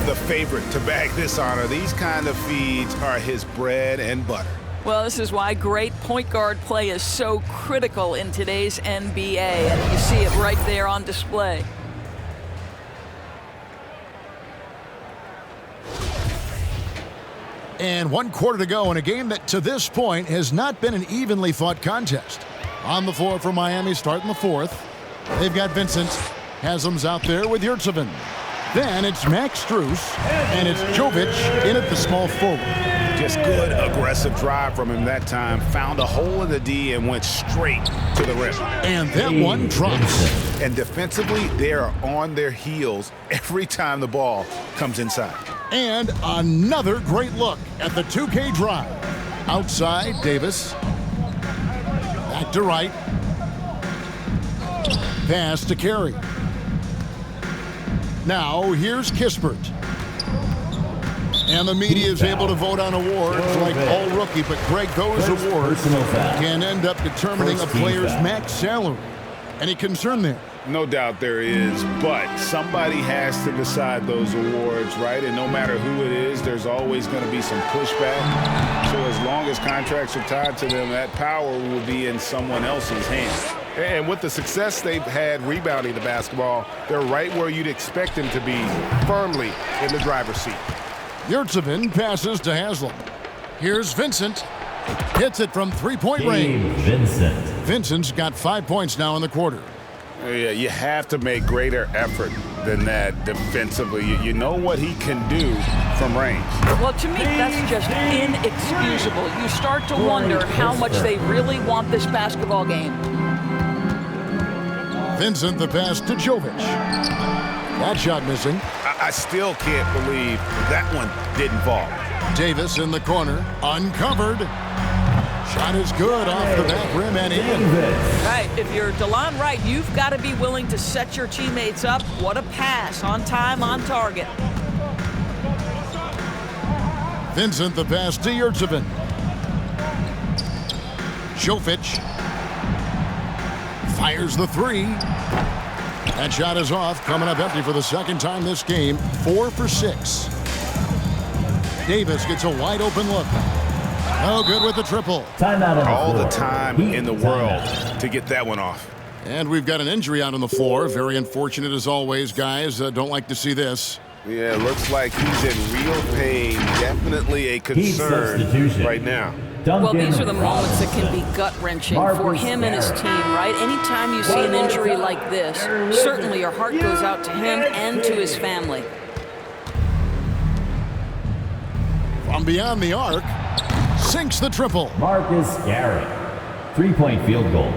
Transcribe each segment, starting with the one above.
the favorite to bag this honor. These kind of feeds are his bread and butter. Well, this is why great point guard play is so critical in today's NBA, and you see it right there on display. And 1 quarter to go in a game that to this point has not been an evenly fought contest. On the floor for Miami starting the fourth. They've got Vincent. Haslam's out there with Yurtseven. Then it's Max Strus, and it's Jovic in at the small forward. Just good, aggressive drive from him that time. Found a hole in the D and went straight to the rim. And that one drops. And defensively, they are on their heels every time the ball comes inside. And another great look at the 2K drive. Outside, Davis. Back to right. Pass to Carey. Now here's Kispert. And the media is able to vote on awards like all rookie, but Greg, those awards can end up determining a player's max salary. Any concern there? No doubt there is, but somebody has to decide those awards, right? And no matter who it is, there's always going to be some pushback. So as long as contracts are tied to them, that power will be in someone else's hands. And with the success they've had rebounding the basketball, they're right where you'd expect them to be, firmly in the driver's seat. Yurtseven passes to Haslam. Here's Vincent. Hits it from three-point range. Vincent's got 5 points now in the quarter. Yeah, you have to make greater effort than that defensively. You know what he can do from range. Well, to me, that's just inexcusable. You start to wonder how much they really want this basketball game. Vincent, the pass to Jovic. That shot missing. I still can't believe that one didn't fall. Davis in the corner, uncovered. Shot is good off the back rim and in. Right, if you're DeLon Wright, you've got to be willing to set your teammates up. What a pass, on time, on target. Vincent, the pass to Yurtseven. Jovic fires the three. That shot is off, coming up empty for the second time this game. 4 for 6. Davis gets a wide open look. Oh, good with the triple. All the time in the world to get that one off. And we've got an injury out on the floor. Very unfortunate as always, guys. Don't like to see this. Yeah, looks like he's in real pain. Definitely a concern right now. Well, these are the moments that can be gut-wrenching for him and his team, right? Anytime you see an injury like this, certainly your heart goes out to him and to his family. From beyond the arc, sinks the triple. Marcus Garrett, 3-point field goal.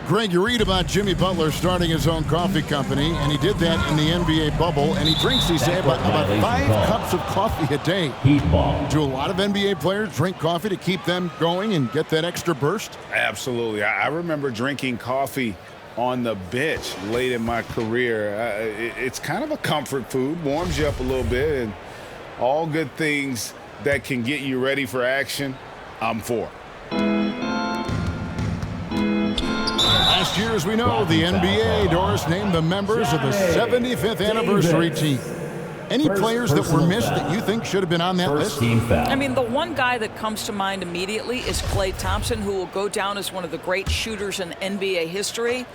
Greg, you read about Jimmy Butler starting his own coffee company, and he did that in the NBA bubble, and he drinks, he said, about 5 cups of coffee a day. Heat ball. Do a lot of NBA players drink coffee to keep them going and get that extra burst? Absolutely. I remember drinking coffee on the bench late in my career. It's kind of a comfort food, warms you up a little bit, and all good things that can get you ready for action, I'm for. Last year, as we know, the NBA, Doris, named the members of the 75th anniversary team. Any players that were missed that you think should have been on that list? I mean, the one guy that comes to mind immediately is Klay Thompson, who will go down as one of the great shooters in NBA history.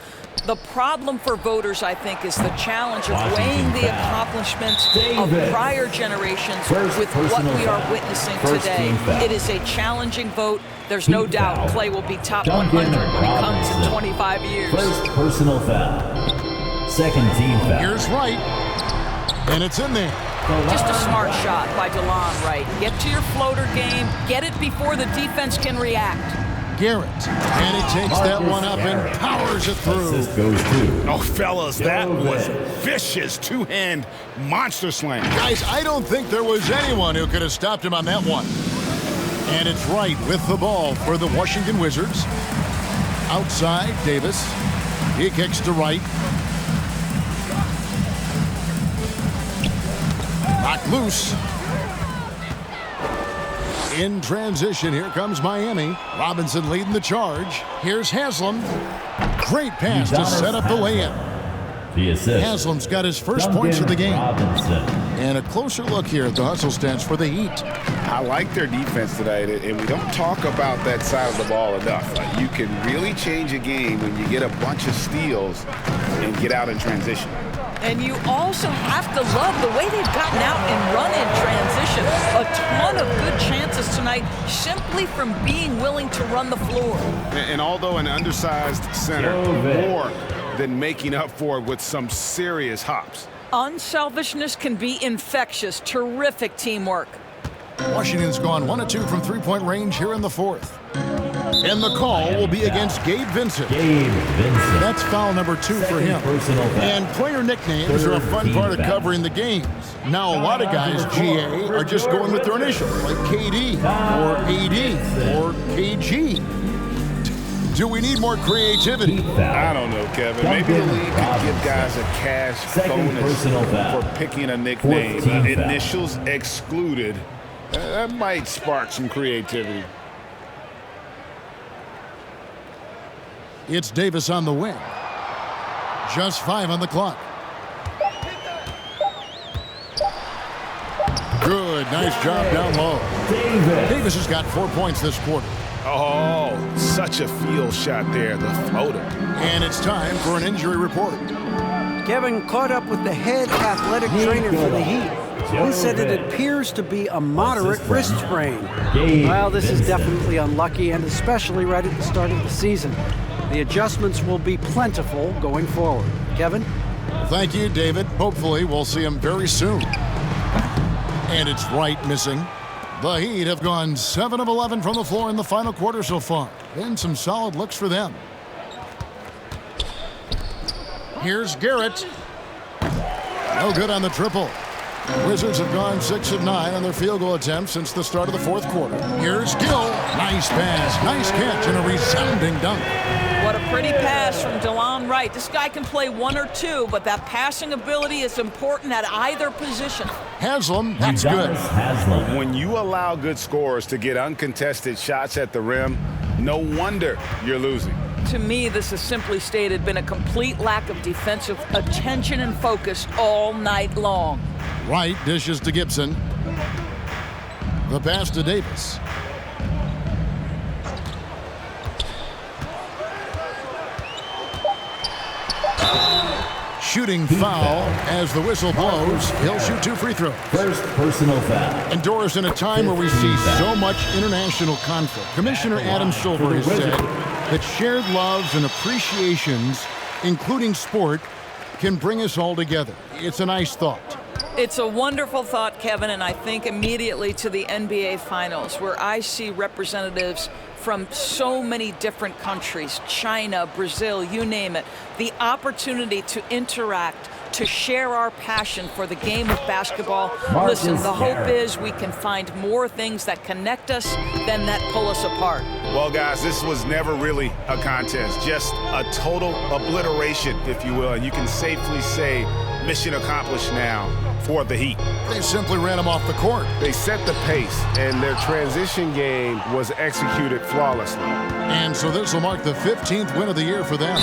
The problem for voters, I think, is the challenge of weighing the accomplishments of prior generations with what we are witnessing today. It is a challenging vote. There's no doubt Klay will be top 100 when he comes in 25 years. First personal foul. Second team foul. Here's Wright, and it's in there. Just a smart shot by DeLon Wright. Get to your floater game. Get it before the defense can react. Garrett, and he takes that one up and powers it through. Assist goes to. Oh, fellas, that was vicious two-hand monster slam. Guys, I don't think there was anyone who could have stopped him on that one. And it's Wright with the ball for the Washington Wizards. Outside, Davis. He kicks to Wright. Knocked loose. In transition, here comes Miami. Robinson leading the charge. Here's Haslam. Great pass to set up the layup. The assist. Haslam's got his first points of the game. Robinson. And a closer look here at the hustle stats for the Heat. I like their defense tonight, and we don't talk about that side of the ball enough. You can really change a game when you get a bunch of steals and get out in transition. And you also have to love the way they've gotten out and run in transition. A ton of good chances tonight simply from being willing to run the floor. And although an undersized center, more than making up for it with some serious hops. Unselfishness can be infectious. Terrific teamwork. Washington's gone 1 of 2 from three-point range here in the fourth. And the call will be against Gabe Vincent. That's foul number 2 for him. And player nicknames are a fun part of covering the games. Now, a lot of guys, GA, are just going with their initials, like KD or AD or KG. Do we need more creativity? I don't know, Kevin. Maybe the league could give guys a cash bonus for picking a nickname. Initials excluded. That might spark some creativity. It's Davis on the wing. Just 5 on the clock. Good, nice job down low. Davis has got 4 points this quarter. Oh, such a field shot there, the floater. And it's time for an injury report. Kevin caught up with the head athletic trainer for the Heat. He said it appears to be a moderate wrist sprain. Well, this is definitely unlucky, and especially right at the start of the season. The adjustments will be plentiful going forward. Kevin? Thank you, David. Hopefully, we'll see him very soon. And it's Wright missing. The Heat have gone 7 of 11 from the floor in the final quarter so far. And some solid looks for them. Here's Garrett. No good on the triple. Wizards have gone 6 of 9 on their field goal attempts since the start of the fourth quarter. Here's Gill. Nice pass, nice catch, and a resounding dunk. What a pretty pass from DeLon Wright. This guy can play 1 or 2, but that passing ability is important at either position. Haslam, that's good. When you allow good scorers to get uncontested shots at the rim, no wonder you're losing. To me, this has simply stated been a complete lack of defensive attention and focus all night long. Wright dishes to Gibson. The pass to Davis. Shooting foul as the whistle blows. He'll shoot 2 free throws. First personal foul. And Doris, in a time where we see so much international conflict, Commissioner Adam Silver has said that shared loves and appreciations, including sport, can bring us all together. It's a nice thought. It's a wonderful thought, Kevin, and I think immediately to the NBA Finals, where I see representatives from so many different countries, China, Brazil, you name it, the opportunity to interact, to share our passion for the game of basketball. Listen, the hope is we can find more things that connect us than that pull us apart. Well, guys, this was never really a contest, just a total obliteration, if you will, and you can safely say mission accomplished now for the Heat. They simply ran him off the court. They set the pace, and their transition game was executed flawlessly. And so this will mark the 15th win of the year for them.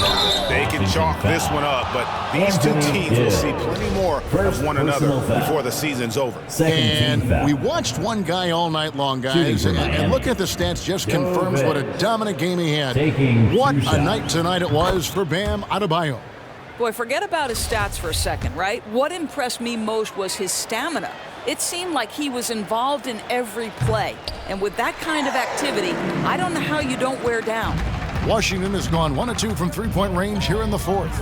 They can chalk this one up, but these two teams will see plenty more of one another before the season's over. And we watched one guy all night long, guys, and look at the stats just confirms what a dominant game he had. What a night tonight it was for Bam Adebayo. Boy, forget about his stats for a second, right? What impressed me most was his stamina. It seemed like he was involved in every play. And with that kind of activity, I don't know how you don't wear down. Washington has gone 1 of 2 from three-point range here in the fourth.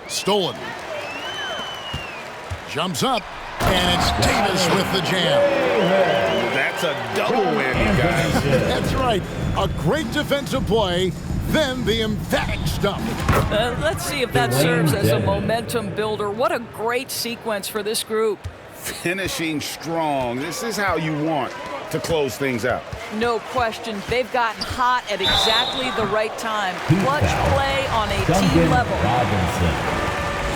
Stolen. Jumps up, and it's Davis with the jam. That's a double whammy, guys. That's right. A great defensive play, then the emphatic stop. Let's see if that serves as a momentum builder. What a great sequence for this group. Finishing strong. This is how you want to close things out. No question. They've gotten hot at exactly the right time. Clutch play on a team level. Robinson.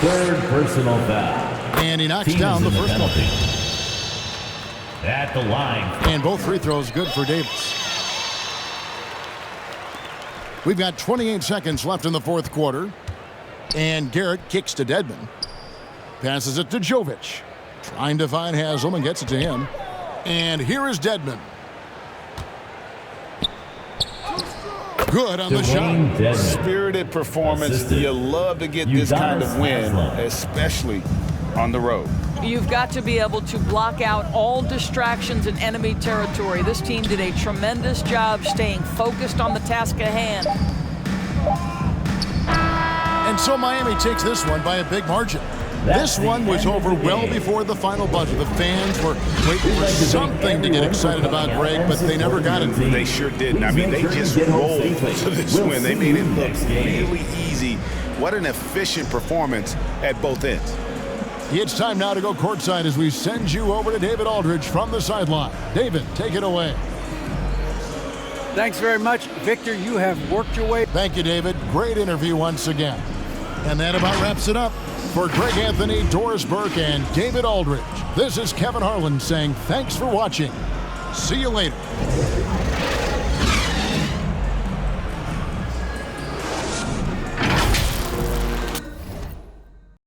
Third personal foul. And he knocks down the first one. At the line. And both free throws good for Davis. We've got 28 seconds left in the fourth quarter. And Garrett kicks to Dedmon. Passes it to Jovic. Trying to find Haslam and gets it to him. And here is Dedmon. Good on the shot. Spirited performance. You love to get this kind of win, especially on the road. You've got to be able to block out all distractions in enemy territory. This team did a tremendous job staying focused on the task at hand. And so Miami takes this one by a big margin. This one was over well before the final buzzer. The fans were waiting for something to get excited about, Greg, but they never got it. They sure didn't. I mean, they just rolled to this win. They made it look really easy. What an efficient performance at both ends. It's time now to go courtside as we send you over to David Aldridge from the sideline. David, take it away. Thanks very much. Victor, you have worked your way. Thank you, David. Great interview once again. And that about wraps it up. For Greg Anthony, Doris Burke, and David Aldridge, this is Kevin Harlan saying thanks for watching. See you later.